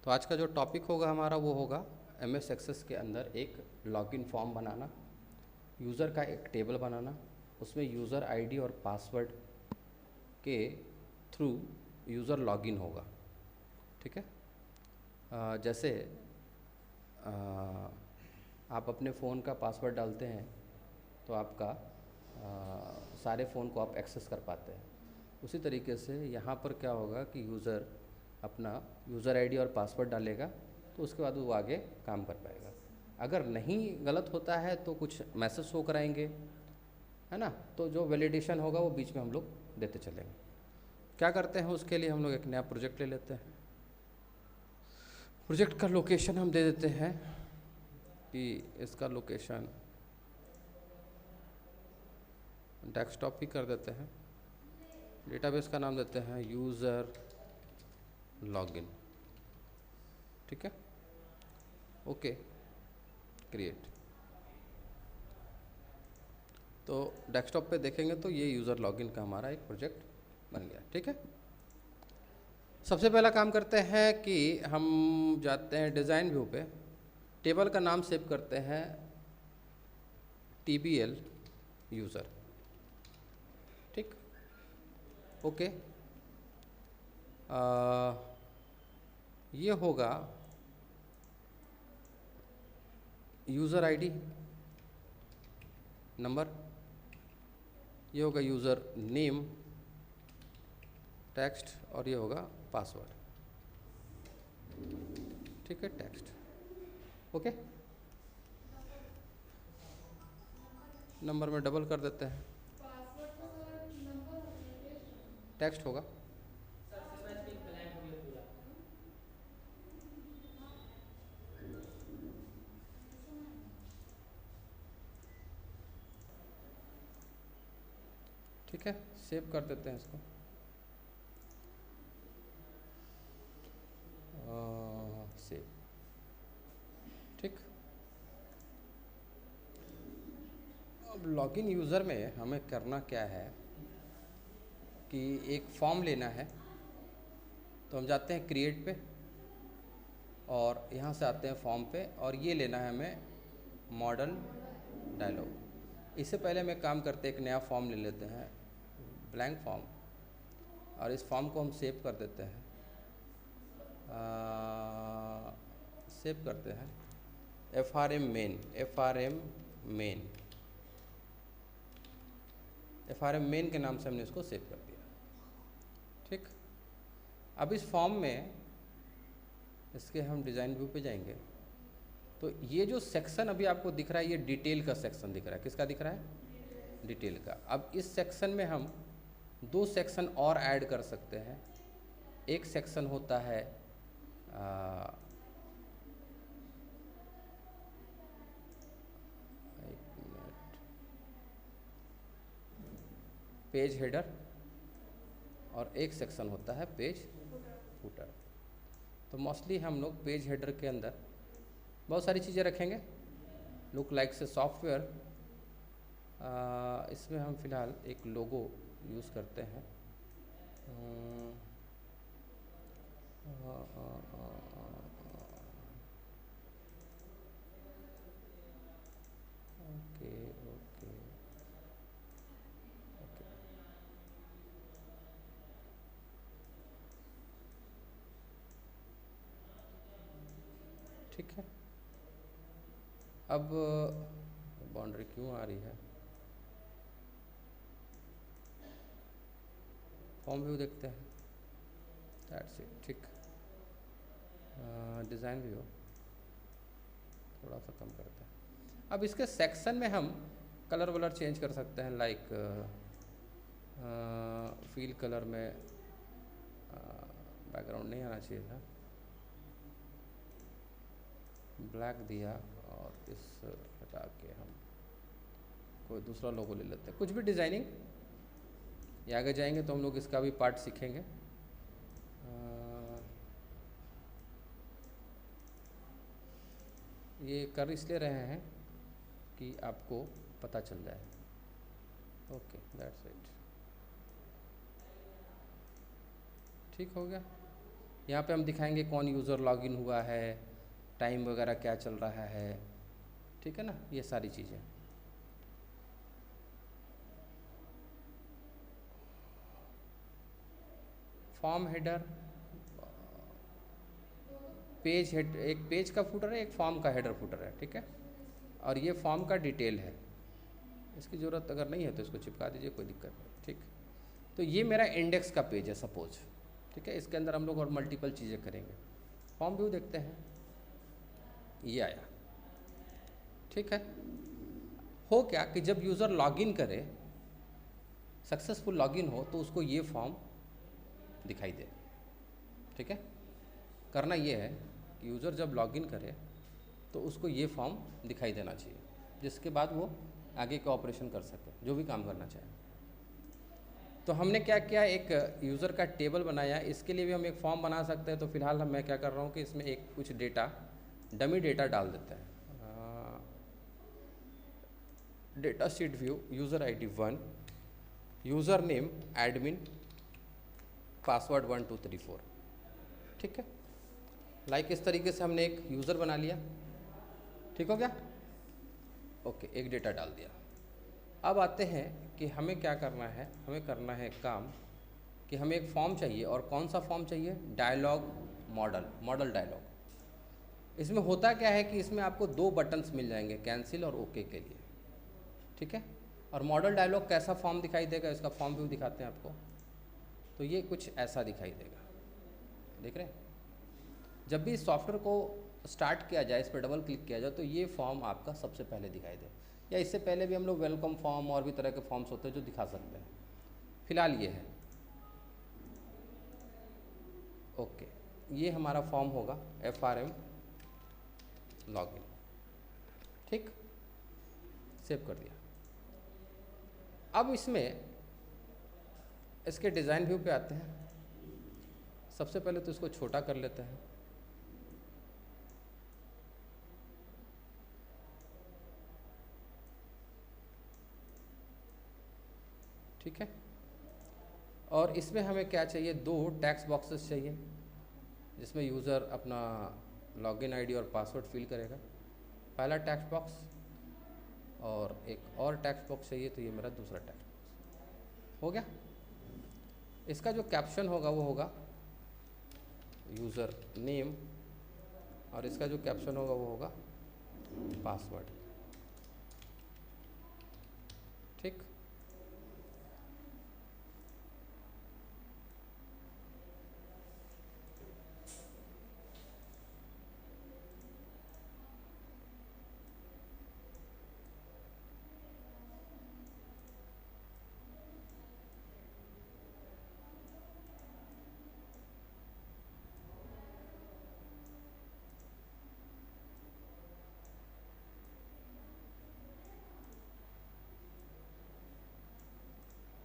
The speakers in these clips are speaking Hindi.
तो आज का जो टॉपिक होगा हमारा वो होगा MS एक्सेस के अंदर एक लॉगिन फॉर्म बनाना, यूज़र का एक टेबल बनाना, उसमें यूज़र आईडी और पासवर्ड के थ्रू यूज़र लॉगिन होगा। ठीक है। जैसे आप अपने फ़ोन का पासवर्ड डालते हैं तो आपका सारे फ़ोन को आप एक्सेस कर पाते हैं। उसी तरीके से यहाँ पर क्या होगा कि यूज़र अपना यूज़र आईडी और पासवर्ड डालेगा तो उसके बाद वो आगे काम कर पाएगा। अगर नहीं गलत होता है तो कुछ मैसेज शो कराएंगे, है ना। तो जो वैलिडेशन होगा वो बीच में हम लोग देते चलेंगे। क्या करते हैं उसके लिए हम लोग एक नया प्रोजेक्ट ले लेते हैं। प्रोजेक्ट का लोकेशन हम दे देते हैं कि इसका लोकेशन डेस्कटॉप ही कर देते हैं। डेटाबेस का नाम देते हैं यूज़र लॉगिन। ठीक है, ओके, क्रिएट। तो डेस्कटॉप पे देखेंगे तो ये यूज़र लॉगिन का हमारा एक प्रोजेक्ट बन गया। ठीक है, सबसे पहला काम करते हैं कि हम जाते हैं डिज़ाइन व्यू पे, टेबल का नाम सेव करते हैं TBL यूज़र। ठीक, ओके। ये होगा यूज़र आईडी नंबर, ये होगा यूज़र नेम टेक्स्ट, और ये होगा पासवर्ड। ठीक है, टेक्स्ट, ओके। नंबर में डबल कर देते हैं, टेक्स्ट होगा। ठीक है, सेव कर देते हैं इसको। सेव, ठीक। अब लॉगिन यूज़र में हमें करना क्या है कि एक फॉर्म लेना है। तो हम जाते हैं क्रिएट पे और यहाँ से आते हैं फॉर्म पे, और ये लेना है हमें मॉडल डायलॉग। इससे पहले मैं काम करते एक नया फॉर्म ले लेते हैं, ब्लैंक फॉर्म, और इस फॉर्म को हम सेव कर देते हैं। सेव करते हैं FRM मेन के नाम से हमने इसको सेव कर दिया। ठीक, अब इस फॉर्म में इसके हम डिज़ाइन व्यू पे जाएंगे तो ये जो सेक्शन अभी आपको दिख रहा है ये डिटेल का सेक्शन दिख रहा है। किसका दिख रहा है? डिटेल का। अब इस सेक्शन में हम दो सेक्शन और ऐड कर सकते हैं। एक सेक्शन होता है पेज हेडर, और एक सेक्शन होता है पेज फुटर। तो मोस्टली हम लोग पेज हेडर के अंदर बहुत सारी चीज़ें रखेंगे। लुक लाइक से सॉफ्टवेयर, इसमें हम फिलहाल एक लोगो यूज़ करते हैं। ओके ओके ओके, ठीक है। अब बाउंड्री क्यों आ रही है? फॉर्म व्यू देखते हैं, दैट्स इट। ठीक, डिज़ाइन व्यू थोड़ा सा कम करते हैं। अब इसके सेक्शन में हम कलर वलर चेंज कर सकते हैं, लाइक फील कलर में बैकग्राउंड नहीं आना चाहिए था, ब्लैक दिया, और इस हटा के हम कोई दूसरा लोगो ले लेते हैं। कुछ भी डिज़ाइनिंग, ये आगे जाएंगे तो हम लोग इसका भी पार्ट सीखेंगे। ये कर इसलिए रहे हैं कि आपको पता चल जाए। ओके, दैट्स इट, ठीक हो गया। यहाँ पे हम दिखाएंगे कौन यूज़र लॉगिन हुआ है, टाइम वगैरह क्या चल रहा है, ठीक है ना, ये सारी चीज़ें। फॉर्म हेडर, पेज हेड, एक पेज का फुटर है, एक फॉर्म का हेडर फुटर है, ठीक है। और ये फॉर्म का डिटेल है, इसकी ज़रूरत अगर नहीं है तो इसको चिपका दीजिए, कोई दिक्कत नहीं, ठीक। तो ये मेरा इंडेक्स का पेज है सपोज, ठीक है। इसके अंदर हम लोग और मल्टीपल चीज़ें करेंगे। फॉर्म व्यू देखते हैं, ये आया, ठीक है। हो क्या कि जब यूज़र लॉगिन करे, सक्सेसफुल लॉगिन हो, तो उसको ये फॉर्म दिखाई दे, ठीक है। करना ये है कि यूज़र जब लॉगिन करे तो उसको ये फॉर्म दिखाई देना चाहिए, जिसके बाद वो आगे का ऑपरेशन कर सके, जो भी काम करना चाहे। तो हमने क्या किया, एक यूज़र का टेबल बनाया। इसके लिए भी हम एक फॉर्म बना सकते हैं। तो फिलहाल मैं क्या कर रहा हूँ कि इसमें एक कुछ डेटा, डमी डेटा डाल देते हैं। Data sheet view, user ID 1, user name admin, password 1 2 3 4, ठीक है। लाइक इस तरीके से हमने एक यूज़र बना लिया, ठीक हो गया, ओके। एक डेटा डाल दिया। अब आते हैं कि हमें क्या करना है। हमें करना है काम कि हमें एक फॉर्म चाहिए, और कौन सा फॉर्म चाहिए, डायलॉग मॉडल डायलॉग। इसमें होता क्या है कि इसमें आपको 2 बटन्स मिल जाएंगे, कैंसिल और ओके के लिए, ठीक है। और मॉडल डायलॉग कैसा फॉर्म दिखाई देगा, इसका फॉर्म व्यू दिखाते हैं आपको। तो ये कुछ ऐसा दिखाई देगा, देख रहे हैं। जब भी इस सॉफ्टवेयर को स्टार्ट किया जाए, इस पर डबल क्लिक किया जाए, तो ये फॉर्म आपका सबसे पहले दिखाई दे। या इससे पहले भी हम लोग वेलकम फॉर्म और भी तरह के फॉर्म्स होते हैं जो दिखा सकते हैं। फिलहाल ये है, ओके। ये हमारा फॉर्म होगा FRM लॉगिन, ठीक, सेव कर दिया। अब इसमें इसके डिज़ाइन व्यू पे आते हैं। सबसे पहले तो इसको छोटा कर लेते हैं, ठीक है। और इसमें हमें क्या चाहिए, 2 टेक्स्ट बॉक्सेस चाहिए, जिसमें यूज़र अपना लॉगिन ID और पासवर्ड फिल करेगा, पहला टेक्स्ट बॉक्स। और एक और टेक्स्ट बॉक्स चाहिए, तो ये मेरा दूसरा टेक्स्ट बॉक्स हो गया। इसका जो कैप्शन होगा वो होगा यूज़र नेम, और इसका जो कैप्शन होगा वो होगा पासवर्ड, ठीक।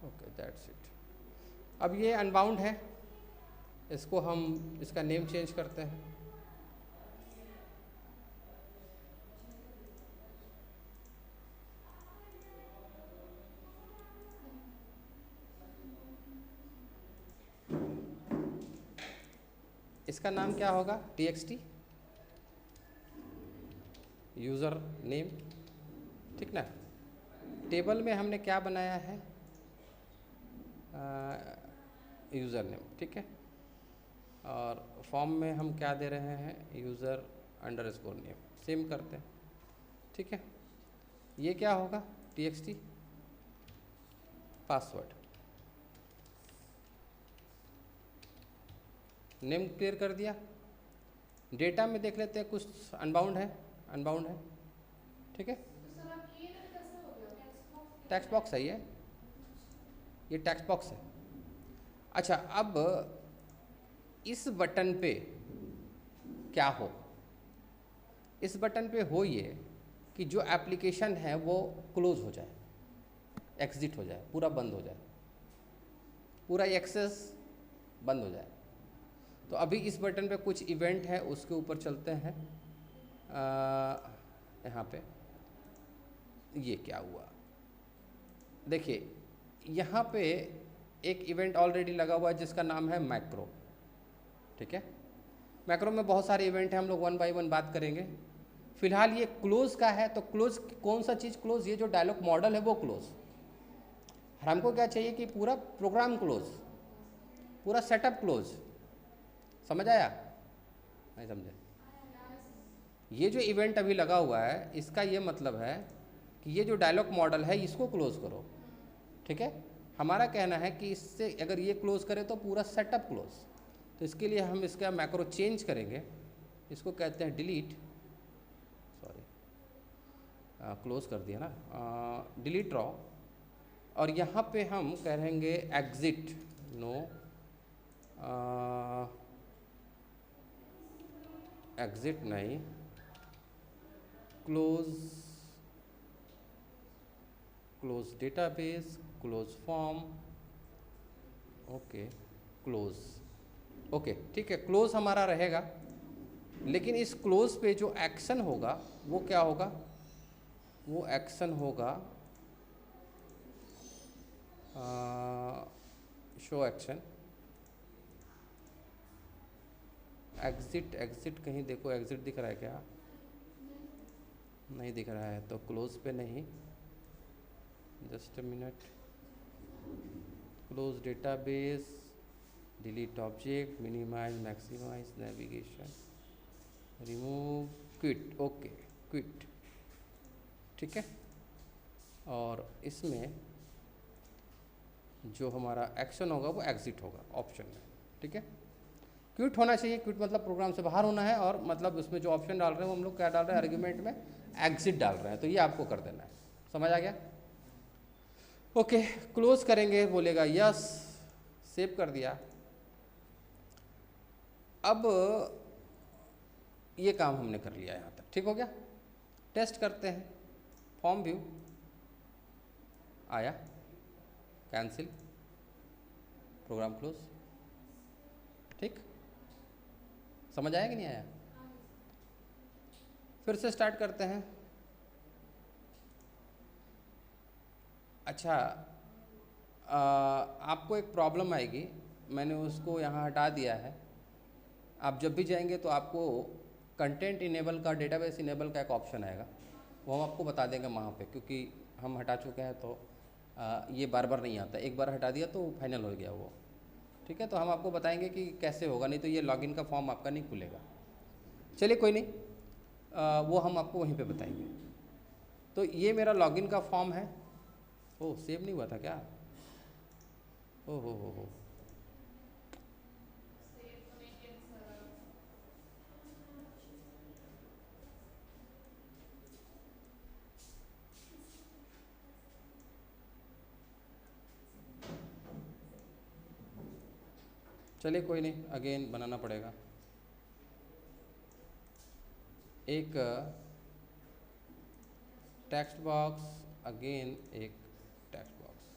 Okay, that's it. अब ये अनबाउंड है, इसको हम इसका नेम चेंज करते हैं। इसका नाम क्या होगा, TXT यूज़र नेम, ठीक ना। टेबल में हमने क्या बनाया है, यूज़र नेम, ठीक है। और फॉर्म में हम क्या दे रहे हैं, यूज़र अंडरस्कोर नेम, सेम करते हैं, ठीक है। ये क्या होगा, TXT पासवर्ड, नेम क्लियर कर दिया। डेटा में देख लेते हैं, कुछ अनबाउंड है, ठीक है। टेक्स्ट बॉक्स है ये टेक्स्ट बॉक्स है। अच्छा, अब इस बटन पे क्या हो, इस बटन पे हो ये कि जो एप्लीकेशन है वो क्लोज हो जाए, एग्जिट हो जाए, पूरा बंद हो जाए, पूरा एक्सेस बंद हो जाए। तो अभी इस बटन पे कुछ इवेंट है, उसके ऊपर चलते हैं। यहाँ पे ये क्या हुआ, देखिए यहाँ पे एक इवेंट ऑलरेडी लगा हुआ है जिसका नाम है मैक्रो, ठीक है। मैक्रो में बहुत सारे इवेंट हैं, हम लोग वन बाय वन बात करेंगे। फिलहाल ये क्लोज का है, तो क्लोज कौन सा चीज़ क्लोज? ये जो डायलॉग मॉडल है वो क्लोज। हमको क्या चाहिए कि पूरा प्रोग्राम क्लोज, पूरा सेटअप क्लोज। समझ आया? नहीं समझे? ये जो इवेंट अभी लगा हुआ है इसका ये मतलब है कि ये जो डायलॉग मॉडल है इसको क्लोज करो। ठीक है, हमारा कहना है कि इससे अगर ये क्लोज करे तो पूरा सेटअप क्लोज। तो इसके लिए हम इसका मैक्रो चेंज करेंगे, इसको कहते हैं डिलीट, सॉरी क्लोज कर दिया ना, डिलीट रॉ। और यहाँ पे हम कहेंगे एग्जिट, नो एग्जिट नहीं, close, close database, close form, okay close, okay ठीक है, क्लोज हमारा रहेगा। लेकिन इस क्लोज पे जो एक्शन होगा वो क्या होगा? वो एक्शन होगा शो एक्शन, एग्जिट, एग्जिट कहीं देखो, एग्जिट दिख रहा है क्या? नहीं दिख रहा है, तो क्लोज पे नहीं, just a minute, close database, delete object, minimize, maximize, navigation, remove, quit, okay quit, ठीक है। और इसमें जो हमारा एक्शन होगा वो एग्जिट होगा ऑप्शन में, ठीक है। क्विट होना चाहिए, क्विट मतलब प्रोग्राम से बाहर होना है, और मतलब उसमें जो ऑप्शन डाल रहे हैं वो हम लोग क्या डाल रहे हैं आर्ग्यूमेंट में? एग्जिट डाल रहे हैं, तो ये आपको कर देना है। समझ आ गया? ओके, क्लोज करेंगे, बोलेगा यस, सेव कर दिया। अब ये काम हमने कर लिया यहाँ तक, ठीक हो गया। टेस्ट करते हैं, फॉर्म व्यू आया, कैंसिल, प्रोग्राम क्लोज, ठीक। समझ आया कि नहीं आया? फिर से स्टार्ट करते हैं। अच्छा, आपको एक प्रॉब्लम आएगी, मैंने उसको यहाँ हटा दिया है। आप जब भी जाएंगे तो आपको कंटेंट इनेबल का, डेटाबेस इनेबल का एक ऑप्शन आएगा, वो हम आपको बता देंगे वहाँ पे, क्योंकि हम हटा चुके हैं तो ये बार बार नहीं आता, एक बार हटा दिया तो फाइनल हो गया वो, ठीक है। तो हम आपको बताएंगे कि कैसे होगा, नहीं तो ये लॉगिन का फॉर्म आपका नहीं खुलेगा। चलिए कोई नहीं, वो हम आपको वहीं पे बताएंगे। तो ये मेरा लॉगिन का फॉर्म है। ओह, सेव नहीं हुआ था क्या? ओह हो। चलिए कोई नहीं, अगेन बनाना पड़ेगा। एक टेक्स्ट बॉक्स, अगेन एक text box,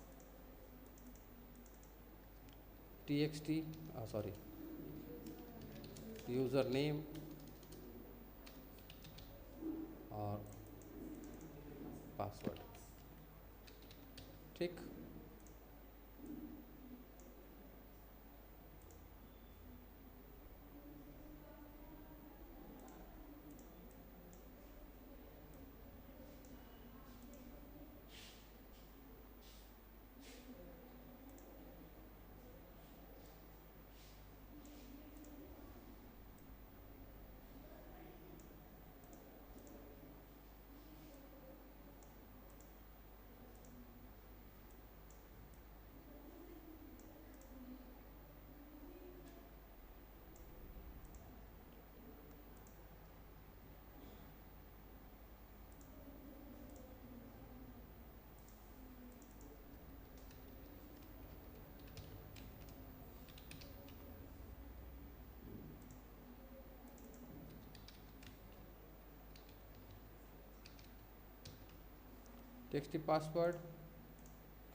txt, sorry, user name और पासवर्ड, ठीक। टेक्स्ट पासवर्ड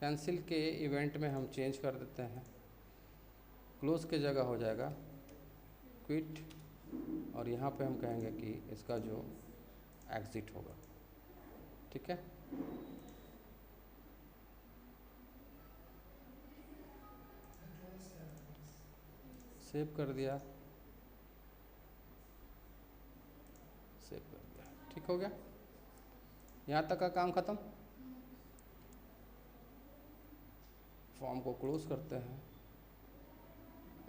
कैंसिल के इवेंट में हम चेंज कर देते हैं, क्लोज के जगह हो जाएगा क्विट, और यहाँ पे हम कहेंगे कि इसका जो एग्जिट होगा, ठीक है। सेव कर दिया, सेव कर दिया, ठीक हो गया। यहाँ तक का काम ख़त्म। फॉर्म को क्लोज करते हैं,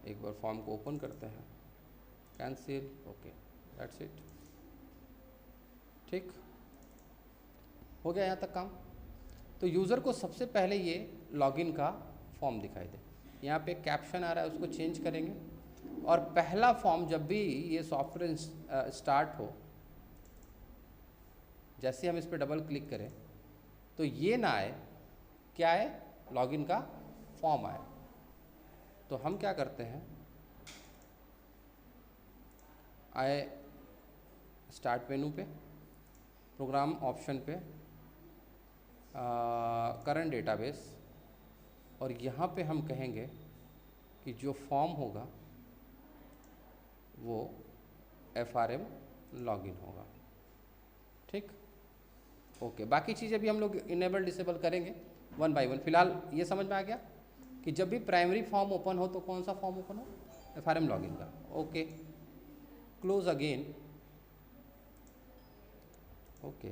एक बार फॉर्म को ओपन करते हैं, कैंसिल, ओके, दैट्स इट। ठीक हो गया यहाँ तक काम। तो यूज़र को सबसे पहले ये लॉगिन का फॉर्म दिखाई दे। यहाँ पे कैप्शन आ रहा है, उसको चेंज करेंगे। और पहला फॉर्म जब भी ये सॉफ्टवेयर स्टार्ट हो, जैसे हम इस पर डबल क्लिक करें तो ये ना आए, क्या है, लॉगिन का फॉर्म आए। तो हम क्या करते हैं, आए स्टार्ट मेनू पे, प्रोग्राम ऑप्शन पे, करंट डेटाबेस, और यहाँ पे हम कहेंगे कि जो फॉर्म होगा वो FRM लॉगिन होगा। ठीक, ओके। बाकी चीज़ें भी हम लोग इनेबल डिसेबल करेंगे वन बाय वन। फिलहाल ये समझ में आ गया कि जब भी प्राइमरी फॉर्म ओपन हो तो कौन सा फॉर्म ओपन हो, FRM लॉगिन का। Okay, close again, okay,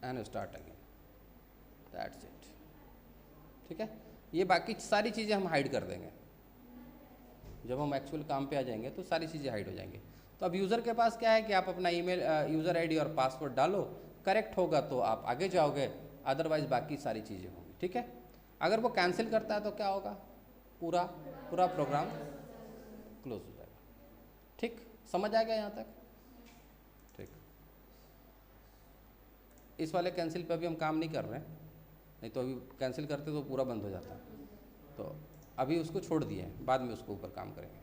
and start again, that's it. ठीक है, ये बाकी सारी चीज़ें हम हाइड कर देंगे। जब हम एक्चुअल काम पे आ जाएंगे तो सारी चीज़ें हाइड हो जाएंगी। तो अब यूज़र के पास क्या है कि आप अपना ईमेल, यूज़र आईडी और पासवर्ड डालो, करेक्ट होगा तो आप आगे जाओगे, अदरवाइज बाकी सारी चीज़ें होंगी। ठीक है, अगर वो कैंसिल करता है तो क्या होगा, पूरा प्रोग्राम क्लोज हो जाएगा। ठीक, समझ आ गया यहाँ तक। ठीक, इस वाले कैंसिल पे अभी हम काम नहीं कर रहे हैं, नहीं तो अभी कैंसिल करते तो पूरा बंद हो जाता। तो अभी उसको छोड़ दिए हैं, बाद में उसको ऊपर काम करेंगे।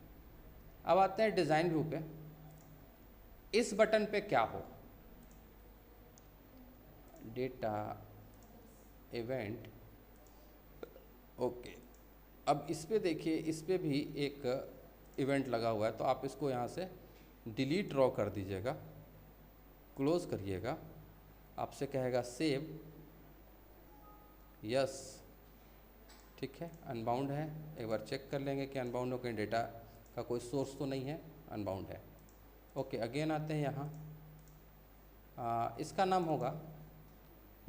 अब आते हैं डिज़ाइन व्यू पे। इस बटन पे क्या हो, डेटा इवेंट, ओके। अब इस पे देखिए, इस पे भी एक इवेंट लगा हुआ है, तो आप इसको यहाँ से डिलीट ड्रॉ कर दीजिएगा, क्लोज करिएगा। आपसे कहेगा सेव, यस, ठीक है, अनबाउंड है। एक बार चेक कर लेंगे कि अनबाउंड हो, कहीं डेटा का कोई सोर्स तो नहीं है, अनबाउंड है। ओके, अगेन आते हैं यहाँ, इसका नाम होगा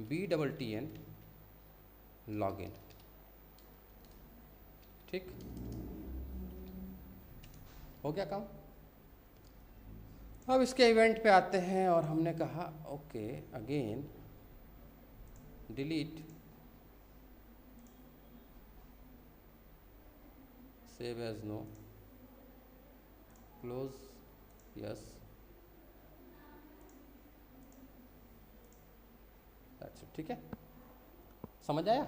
BTTN लॉगिन। ठीक, हो गया काम। अब इसके इवेंट पे आते हैं और हमने कहा okay, again delete, save as no, close, yes, that's it. ठीक है, समझ आया।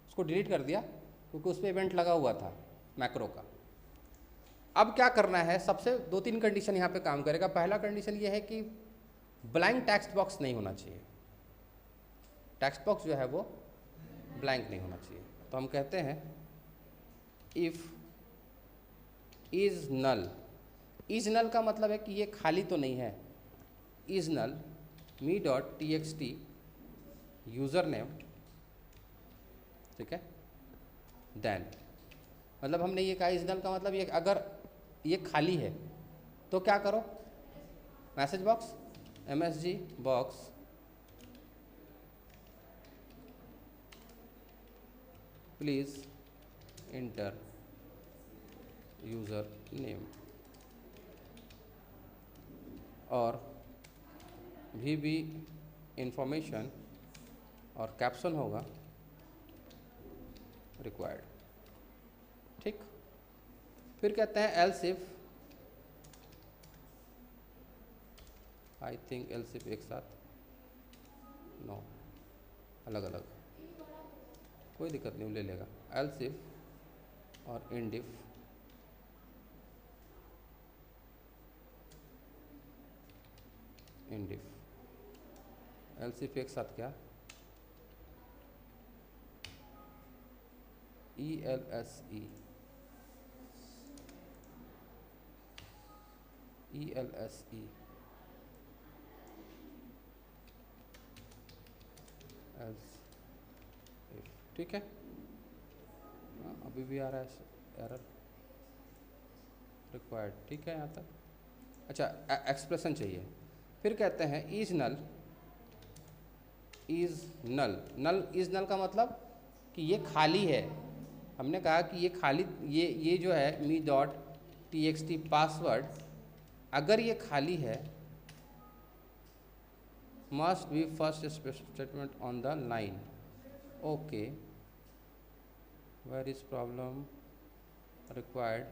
उसको डिलीट कर दिया क्योंकि उस पर इवेंट लगा हुआ था मैक्रो का। अब क्या करना है, सबसे 2-3 कंडीशन यहाँ पे काम करेगा। पहला कंडीशन ये है कि ब्लैंक टेक्स्ट बॉक्स नहीं होना चाहिए, टेक्स्ट बॉक्स जो है वो ब्लैंक नहीं होना चाहिए। तो हम कहते हैं if is null. Is null का मतलब है कि ये खाली तो नहीं है। Is null me.txt user name, ठीक है, देन, मतलब हमने ये कहा इज नल का मतलब ये, अगर ये खाली है तो क्या करो, message box, MSG box please inter user name, और भी इंफॉर्मेशन, और कैप्शन होगा रिक्वायर्ड। ठीक, फिर कहते हैं else if, I think else if एक साथ, नो, अलग अलग, कोई दिक्कत नहीं, ले लेगा। एल्स इफ और and if, and if, else if एक साथ क्या, ELSE, ELSE, एल्स इफ। ठीक है, अभी भी आ रहा है एरर, रिक्वायर्ड। ठीक है, यहाँ तक अच्छा एक्सप्रेशन चाहिए। फिर कहते हैं is null, is null, null is null का मतलब कि ये खाली है। हमने कहा कि ये खाली, ये जो है me dot T X T password, अगर ये खाली है must be first statement on the line. Okay, where is problem required,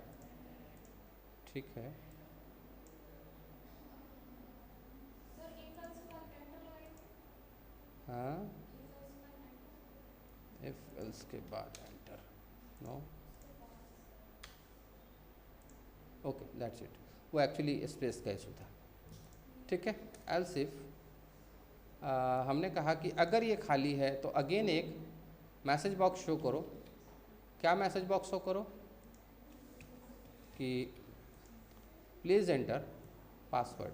ठीक है। हाँ, इफ एल्स के बाद enter, no, okay that's it. वो एक्चुअली स्पेस का इशू था, ठीक है। एल्स इफ हमने कहा कि अगर ये खाली है तो अगेन एक मैसेज बॉक्स शो करो। क्या मैसेज बॉक्स शो करो कि प्लीज़ एंटर पासवर्ड,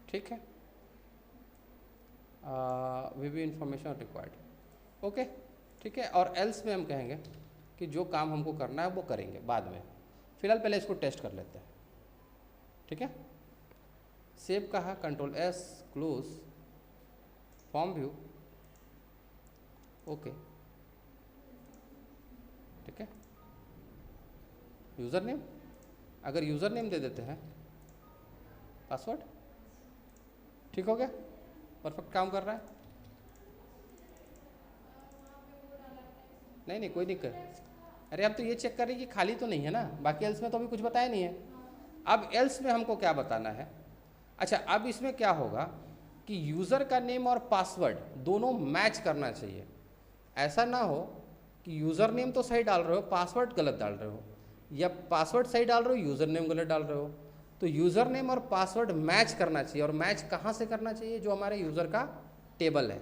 ठीक है। We be information required, okay, ठीक है। और एल्स में हम कहेंगे कि जो काम हमको करना है वो करेंगे बाद में, फिलहाल पहले इसको टेस्ट कर लेते हैं, ठीक है। सेव कहा, control S, close, form view, okay, ठीक है। यूज़र नेम, अगर यूज़र नेम दे देते हैं पासवर्ड, ठीक हो गया, परफेक्ट काम कर रहा है। नहीं कोई दिक्कत। अरे अब तो ये चेक कर रही कि खाली तो नहीं है ना, बाकी एल्स में तो अभी कुछ बताया नहीं है। अब एल्स में हमको क्या बताना है। अच्छा, अब इसमें क्या होगा कि यूज़र का नेम और पासवर्ड दोनों मैच करना चाहिए। ऐसा ना हो कि यूज़र नेम तो सही डाल रहे हो, पासवर्ड गलत डाल रहे हो, या पासवर्ड सही डाल रहे हो, यूज़र नेम गलत डाल रहे हो। तो यूज़र नेम और पासवर्ड मैच करना चाहिए, और मैच कहाँ से करना चाहिए, जो हमारे यूज़र का टेबल है,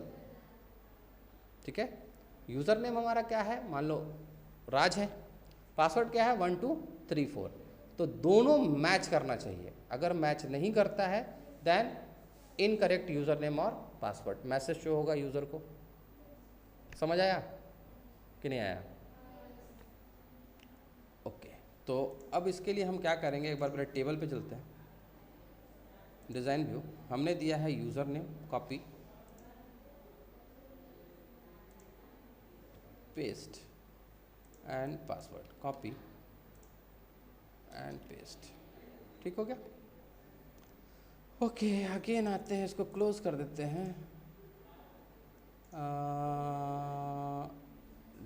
ठीक है। यूज़र नेम हमारा क्या है, मान लो राज है, पासवर्ड क्या है 1 2 3 4, तो दोनों मैच करना चाहिए। अगर मैच नहीं करता है देन इनकरेक्ट यूज़र नेम और पासवर्ड, मैसेज शो होगा यूज़र को। समझ आया कि नहीं आया? ओके, तो अब इसके लिए हम क्या करेंगे, एक बार पहले टेबल पे चलते हैं। डिज़ाइन व्यू, हमने दिया है user name, copy paste and password, copy and paste, ठीक हो गया। ओके, अगेन आते हैं, इसको क्लोज कर देते हैं।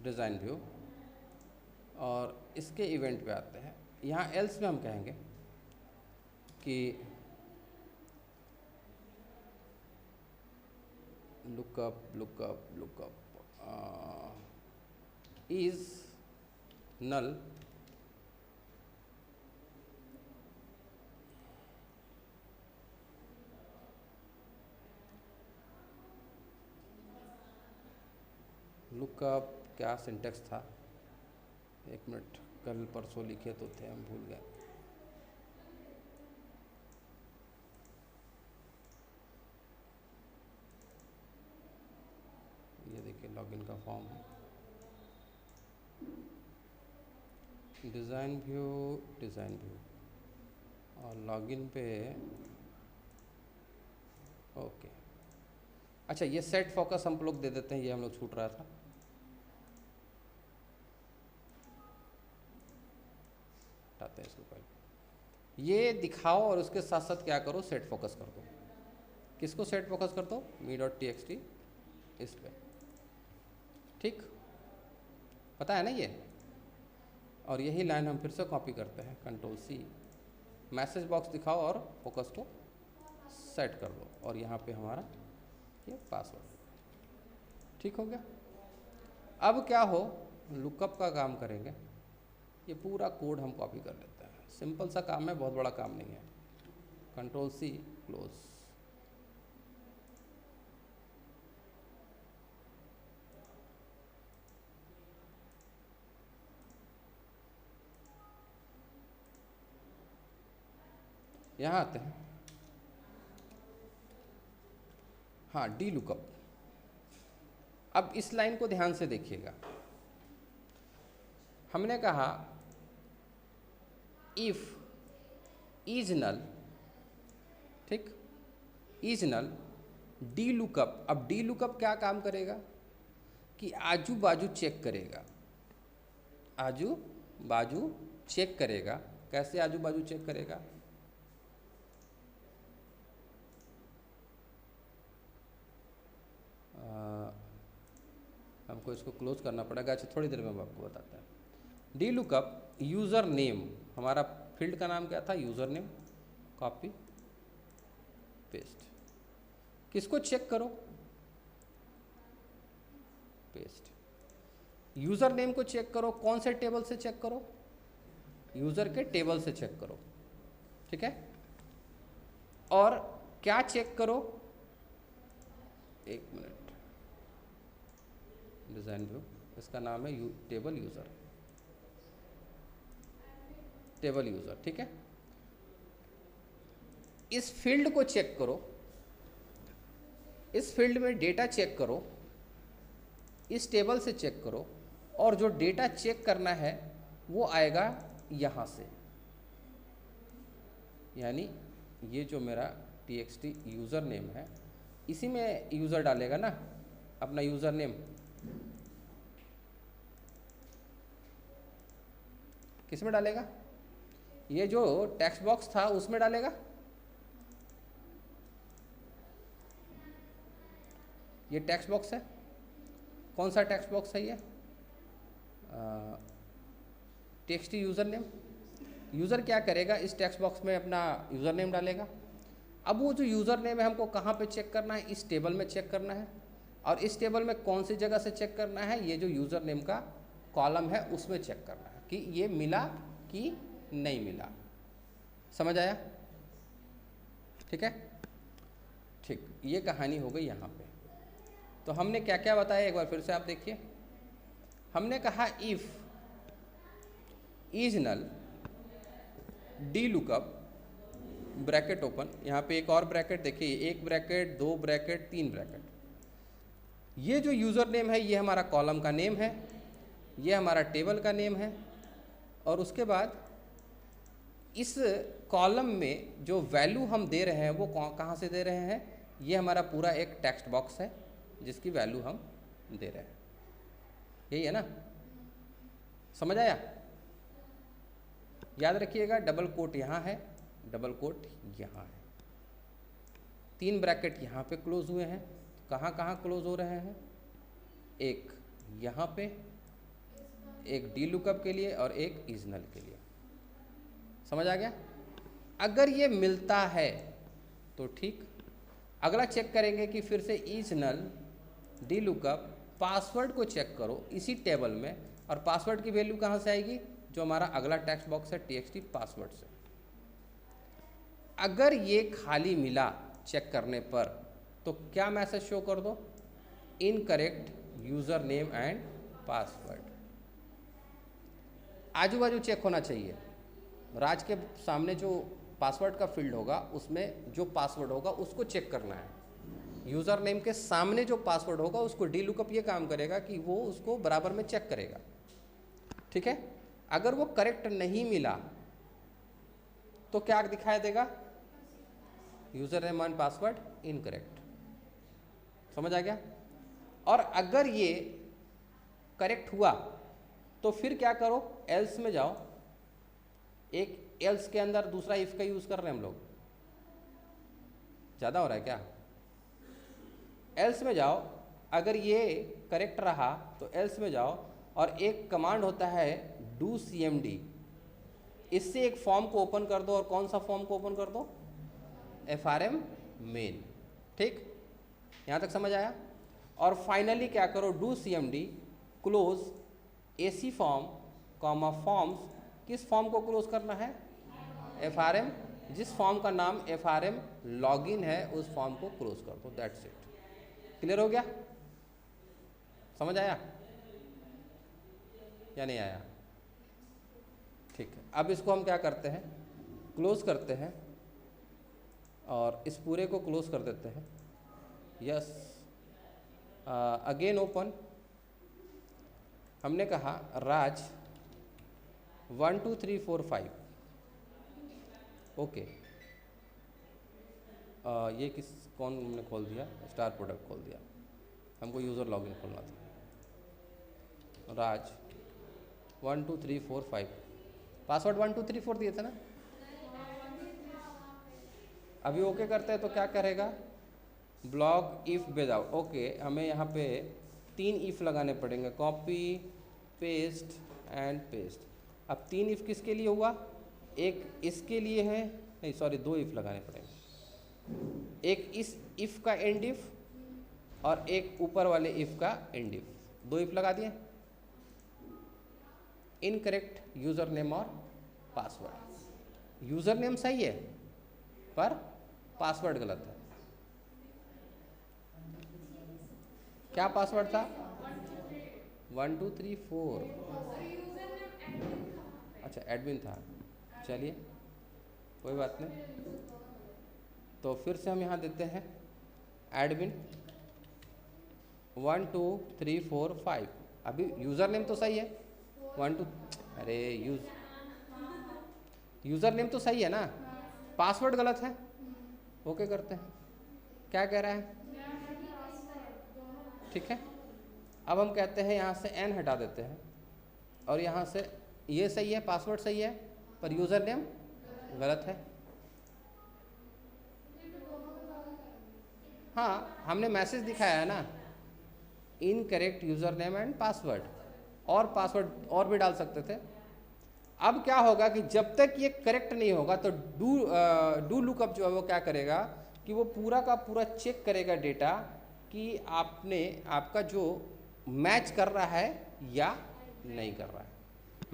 डिज़ाइन व्यू, और इसके इवेंट पे आते हैं। यहाँ एल्स में हम कहेंगे कि लुकअप इज नल लुकअप, क्या सिंटेक्स था, एक मिनट, कल परसों लिखे तो थे, हम भूल गए। ये देखिए लॉगिन का फॉर्म है, डिज़ाइन व्यू और लॉगिन पे, ओके। अच्छा, ये सेट फोकस हम लोग दे देते हैं, ये हम लोग छूट रहा था। हटाते हैं इसको पहले, ये दिखाओ और उसके साथ साथ क्या करो, सेट फोकस कर दो। किसको सेट फोकस कर दो, me.txt, इस पे, ठीक, पता है ना ये। और यही लाइन हम फिर से कॉपी करते हैं, कंट्रोल सी, मैसेज बॉक्स दिखाओ और फोकस को सेट कर दो, और यहाँ पे हमारा ये पासवर्ड, ठीक हो गया। अब क्या हो, लुकअप का काम करेंगे, ये पूरा कोड हम कॉपी कर लेते हैं। सिंपल सा काम है, बहुत बड़ा काम नहीं है। कंट्रोल सी, क्लोज, यहाँ आते हैं। हाँ, डी लुकअप। अब इस लाइन को ध्यान से देखिएगा। हमने कहा इफ इज नल, ठीक, इज नल डी लुकअप। अब डी लुकअप क्या काम करेगा कि आजू बाजू चेक करेगा, आजू बाजू चेक करेगा। कैसे आजू बाजू चेक करेगा? हमको इसको क्लोज करना पड़ेगा। अच्छा, थोड़ी देर में मैं आपको बताता हूँ। डी लुकअप यूज़र नेम, हमारा फील्ड का नाम क्या था? User name. कॉपी पेस्ट, किसको चेक करो? पेस्ट। यूज़र नेम को चेक करो, कौन से टेबल से चेक करो? यूज़र के टेबल से चेक करो, ठीक है। और क्या चेक करो? एक मिनट, डिज़ाइन व्यू, इसका नाम है टेबल यूज़र, टेबल यूज़र, ठीक है। इस फील्ड को चेक करो, इस फील्ड में डेटा चेक करो, इस टेबल से चेक करो, और जो डेटा चेक करना है वो आएगा यहाँ से। यानी ये जो मेरा txt यूज़र नेम है, इसी में यूज़र डालेगा ना अपना यूज़र नेम। किस में डालेगा? ये जो टेक्स्ट बॉक्स था उसमें डालेगा। ये टेक्स्ट बॉक्स है, कौन सा टेक्स्ट बॉक्स है ये? Text user name. यूज़र क्या करेगा? इस टेक्स्ट बॉक्स में अपना यूज़र नेम डालेगा। अब वो जो यूज़र नेम है हमको कहाँ पे चेक करना है? इस टेबल में चेक करना है। और इस टेबल में कौन सी जगह से चेक करना है? ये जो यूज़र नेम का कॉलम है उसमें चेक करना है कि ये मिला कि नहीं मिला। समझ आया? ठीक है, ठीक, ये कहानी हो गई यहाँ पे। तो हमने क्या क्या बताया एक बार फिर से आप देखिए। हमने कहा if is null DLookup, bracket open, यहाँ पे एक और ब्रैकेट देखिए, एक ब्रैकेट, दो ब्रैकेट, तीन ब्रैकेट। ये जो यूज़र नेम है ये हमारा कॉलम का नेम है, ये हमारा टेबल का नेम है। और उसके बाद इस कॉलम में जो वैल्यू हम दे रहे हैं वो कहाँ से दे रहे हैं? ये हमारा पूरा एक टेक्स्ट बॉक्स है जिसकी वैल्यू हम दे रहे हैं। यही है ना? समझ आया? याद रखिएगा, डबल कोट यहाँ है, डबल कोट यहाँ है, तीन ब्रैकेट यहाँ पे क्लोज हुए हैं। कहाँ कहाँ क्लोज हो रहे हैं? एक यहाँ पे, एक डी लुकअप के लिए और एक इजनल के लिए। समझ आ गया? अगर ये मिलता है तो ठीक। अगला चेक करेंगे कि फिर से इजनल डी लुकअप, पासवर्ड को चेक करो इसी टेबल में। और पासवर्ड की वैल्यू कहाँ से आएगी? जो हमारा अगला टेक्स्ट बॉक्स है txt पासवर्ड से। अगर ये खाली मिला चेक करने पर तो क्या मैसेज शो कर दो? Incorrect user name and password. आजू बाजू चेक होना चाहिए। राज के सामने जो पासवर्ड का फील्ड होगा उसमें जो पासवर्ड होगा उसको चेक करना है। यूज़र नेम के सामने जो पासवर्ड होगा उसको डी लुकअप ये काम करेगा कि वो उसको बराबर में चेक करेगा। ठीक है, अगर वो करेक्ट नहीं मिला तो क्या दिखाई देगा? User name and password incorrect. समझ आ गया? और अगर ये करेक्ट हुआ तो फिर क्या करो? एल्स में जाओ। एक एल्स के अंदर दूसरा इफ का यूज़ कर रहे हैं हम लोग। ज़्यादा हो रहा है क्या? एल्स में जाओ, अगर ये करेक्ट रहा तो एल्स में जाओ और एक कमांड होता है डू cmd। इससे एक फॉर्म को ओपन कर दो। और कौन सा फॉर्म को ओपन कर दो? frm main. ठीक, यहाँ तक समझ आया? और फाइनली क्या करो? Do cmd close ac form comma forms. किस फॉर्म को क्लोज करना है? frm, जिस फॉर्म का नाम frm लॉगिन है उस फॉर्म को क्लोज कर दो। That's it. क्लियर हो गया? समझ आया या नहीं आया? ठीक है, अब इसको हम क्या करते हैं? क्लोज करते हैं और इस पूरे को क्लोज कर देते हैं। Yes, again open. हमने कहा राज 1 2 3 4 5, ओके, ये कौन हमने खोल दिया? स्टार प्रोडक्ट खोल दिया, हमको यूज़र लॉगिन खोलना था। राज 1 2 3 4 5, पासवर्ड 1 2 3 4 दिए थे ना। अभी ओके करते हैं तो क्या करेगा? Block if without. ओके, हमें यहाँ पे 3 इफ़ लगाने पड़ेंगे, कॉपी पेस्ट एंड पेस्ट। अब 3 इफ़ किसके लिए हुआ? एक इसके लिए है, नहीं सॉरी 2 इफ़ लगाने पड़ेंगे, एक इस इफ़ का एंड इफ़ और एक ऊपर वाले इफ़ का एंड इफ़। 2 इफ़ लगा दिए। इनकरेक्ट यूज़र नेम और पासवर्ड। यूज़र नेम सही है पर पासवर्ड गलत है। क्या पासवर्ड था? 1 2 3 4। अच्छा एडमिन था, चलिए कोई बात नहीं। तो फिर से हम यहाँ देते हैं एडमिन 1 2 3 4 5। अभी यूज़र नेम तो सही है 1 2, अरे यूज़र नेम तो सही है ना, पासवर्ड गलत है। ओके करते हैं, क्या कह रहा है? ठीक है, अब हम कहते हैं यहाँ से n हटा देते हैं और यहाँ से ये सही है, पासवर्ड सही है पर यूज़र नेम गलत है। हाँ, हमने मैसेज दिखाया है ना, incorrect user name and password, और पासवर्ड और भी डाल सकते थे। अब क्या होगा कि जब तक ये करेक्ट नहीं होगा तो डू लुकअप जो है वो क्या करेगा कि वो पूरा का पूरा चेक करेगा डेटा कि आपका जो मैच कर रहा है या नहीं कर रहा है।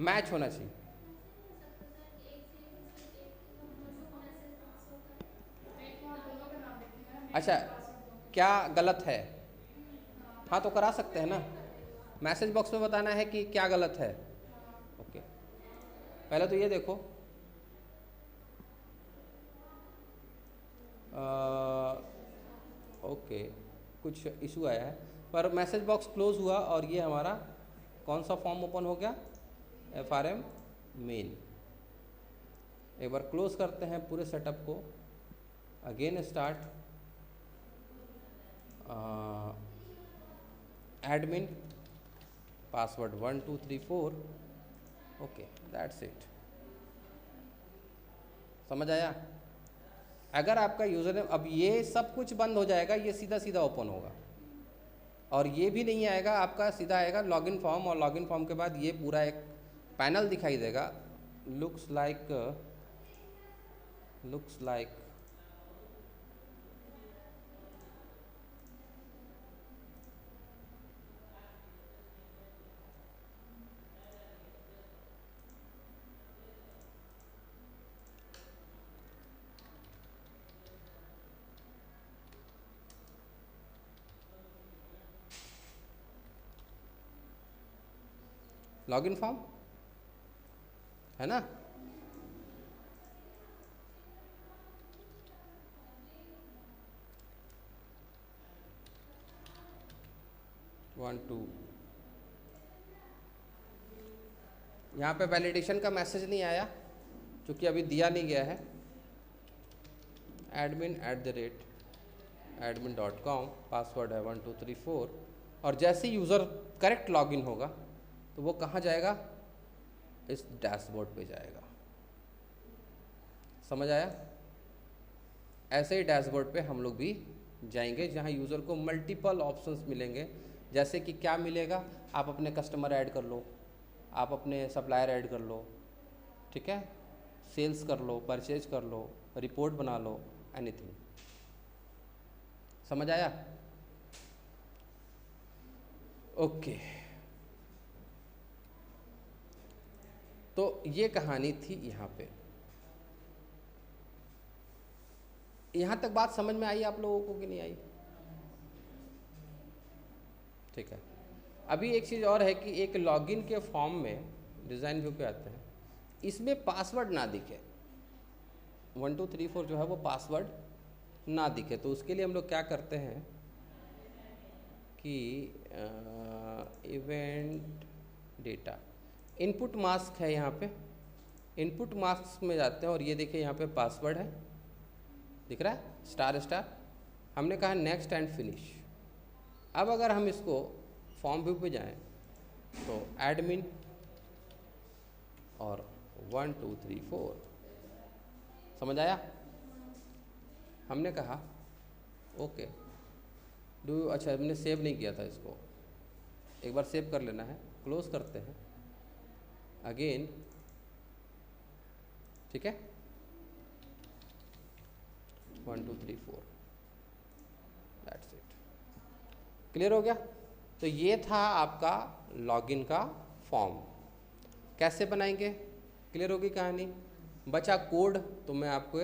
मैच होना चाहिए। अच्छा, क्या गलत है? हाँ तो करा सकते हैं ना, मैसेज बॉक्स में बताना है कि क्या गलत है। ओके, पहले तो ये देखो, ओके कुछ इशू आया है पर मैसेज बॉक्स क्लोज हुआ और ये हमारा कौन सा फॉर्म ओपन हो गया? FRM main. एक बार क्लोज करते हैं पूरे सेटअप को, again start admin password 1 2 3 4। Okay that's it. समझ आया? अगर आपका यूज़र नेम, अब ये सब कुछ बंद हो जाएगा, ये सीधा सीधा ओपन होगा और ये भी नहीं आएगा आपका, सीधा आएगा लॉगिन फॉर्म और लॉगिन फॉर्म के बाद ये पूरा एक पैनल दिखाई देगा। लुक्स लाइक लॉगिन फॉर्म है ना। वन टू, यहाँ पे वैलिडेशन का मैसेज नहीं आया क्योंकि अभी दिया नहीं गया है। admin@admin.com, पासवर्ड है 1 2 3 4। और जैसे यूज़र करेक्ट लॉगिन होगा तो वो कहाँ जाएगा? इस डैशबोर्ड पे जाएगा। समझ आया? ऐसे ही डैशबोर्ड पे हम लोग भी जाएंगे जहाँ यूज़र को मल्टीपल ऑप्शंस मिलेंगे। जैसे कि क्या मिलेगा? आप अपने कस्टमर ऐड कर लो, आप अपने सप्लायर ऐड कर लो, ठीक है, सेल्स कर लो, परचेज कर लो, रिपोर्ट बना लो, एनीथिंग। समझ आया? ओके, तो ये कहानी थी यहाँ पे। यहाँ तक बात समझ में आई आप लोगों को कि नहीं आई? ठीक है, अभी एक चीज़ और है कि एक लॉगिन के फॉर्म में डिज़ाइन व्यू पे आते हैं, इसमें पासवर्ड ना दिखे, 1 2 3 4 जो है वो पासवर्ड ना दिखे। तो उसके लिए हम लोग क्या करते हैं कि इवेंट डेटा इनपुट मास्क है यहाँ पे, इनपुट मार्क्स में जाते हैं और ये देखिए यहाँ पे पासवर्ड है, दिख रहा है स्टार स्टार। हमने कहा नेक्स्ट एंड फिनिश। अब अगर हम इसको फॉर्म व्यू पे जाएं तो एडमिन और 1 2 3 4, समझ आया? हमने कहा ओके अच्छा हमने सेव नहीं किया था इसको, एक बार सेव कर लेना है। क्लोज करते हैं अगेन, ठीक है, 1 2 3 4, दैट्स इट। क्लियर हो गया? तो ये था आपका लॉगिन का फॉर्म। कैसे बनाएंगे, क्लियर होगी कहानी? बचा कोड, तो मैं आपको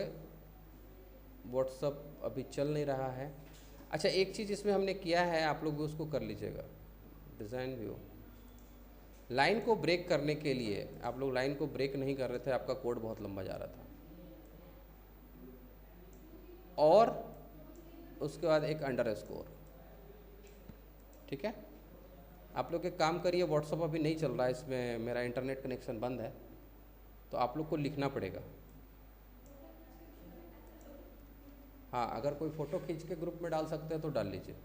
व्हाट्सअप अभी चल नहीं रहा है। अच्छा एक चीज़ इसमें हमने किया है, आप लोग भी उसको कर लीजिएगा। डिज़ाइन व्यू, लाइन को ब्रेक करने के लिए आप लोग लाइन को ब्रेक नहीं कर रहे थे, आपका कोड बहुत लंबा जा रहा था। और उसके बाद एक अंडरस्कोर, ठीक है। आप लोग एक काम करिए, व्हाट्सअप अभी नहीं चल रहा है, इसमें मेरा इंटरनेट कनेक्शन बंद है, तो आप लोग को लिखना पड़ेगा। हाँ, अगर कोई फ़ोटो खींच के ग्रुप में डाल सकते हैं तो डाल लीजिए।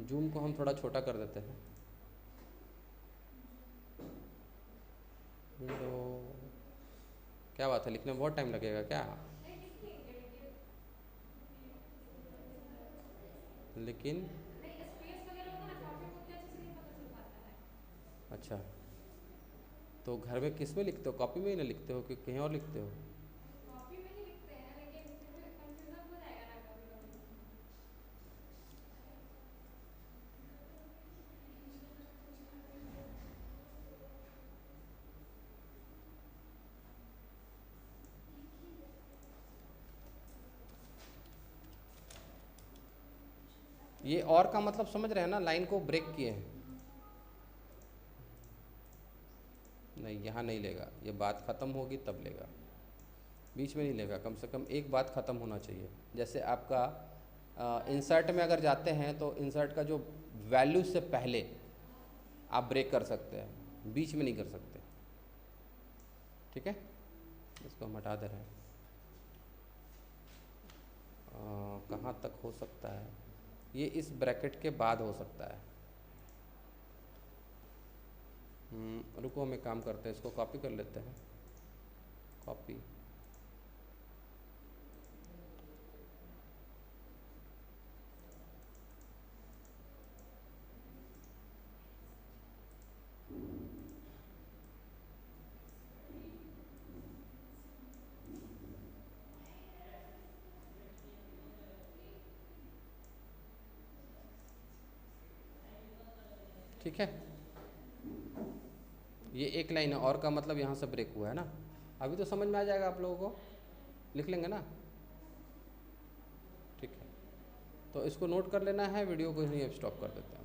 जूम को हम थोड़ा छोटा कर देते हैं। विंडो, क्या बात है, लिखने में बहुत टाइम लगेगा क्या? लेकिन अच्छा, तो घर में किस में लिखते हो? कॉपी में ही ना लिखते हो कि कहीं और लिखते हो? ये और का मतलब समझ रहे हैं ना, लाइन को ब्रेक किए हैं। नहीं, यहाँ नहीं लेगा, ये बात ख़त्म होगी तब लेगा, बीच में नहीं लेगा। कम से कम एक बात ख़त्म होना चाहिए। जैसे आपका इंसर्ट में अगर जाते हैं तो इंसर्ट का जो वैल्यू से पहले आप ब्रेक कर सकते हैं, बीच में नहीं कर सकते, ठीक है। इसको हम हटा दे रहे हैं। कहाँ तक हो सकता है? ये इस ब्रैकेट के बाद हो सकता है। रुको, हम एक काम करते हैं, इसको कॉपी कर लेते हैं। कॉपी, ठीक है। ये एक लाइन है, और का मतलब यहाँ से ब्रेक हुआ है ना। अभी तो समझ में आ जाएगा आप लोगों को, लिख लेंगे ना, ठीक है। तो इसको नोट कर लेना है, वीडियो को यहीं अब स्टॉप कर देते हैं।